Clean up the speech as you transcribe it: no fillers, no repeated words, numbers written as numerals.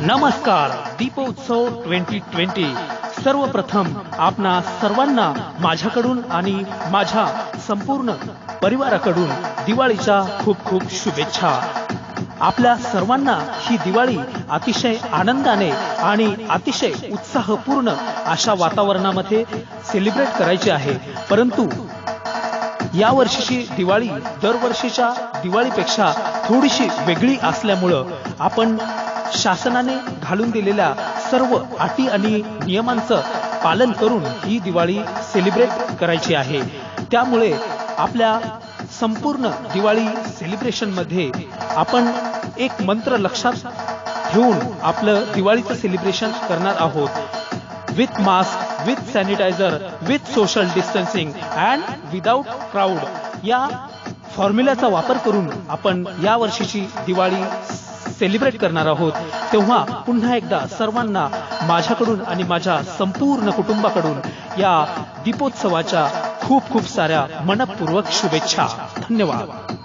नमस्कार. दीपोत्सव 2020 सर्वप्रथम आपणा सर्वांना माझ्याकडून आणि माझ्या संपूर्ण परिवाराकडून दिवाळीच्या खूप खूप शुभेच्छा. आपल्या सर्वांना ही दिवाळी अतिशय आनंदाने आणि अतिशय उत्साहपूर्ण अशा वातावरणामध्ये सेलिब्रेट करायची आहे. परंतु या वर्षीची दिवाळी दरवर्षीच्या दिवाळीपेक्षा थोडीशी वेगळी असल्यामुळं आपण शासनाने घालून दिलेल्या सर्व अटी आणि नियमांचं पालन करून ही दिवाळी सेलिब्रेट करायची आहे. त्यामुळे आपल्या संपूर्ण दिवाळी सेलिब्रेशनमध्ये आपण एक मंत्र लक्षात ठेवून आपलं दिवाळीचं सेलिब्रेशन करणार आहोत. With mask, with sanitiser, with social distancing and without crowd या फॉर्म्युल्याचा वापर करून आपण या वर्षीची दिवाळी सेलिब्रेट करणार आहोत. तेव्हा पुन्हा एकदा सर्वांना माझ्याकडून आणि माझ्या संपूर्ण कुटुंबाकडून या दीपोत्सवाच्या खूप खूप साऱ्या मनपूर्वक शुभेच्छा. धन्यवाद.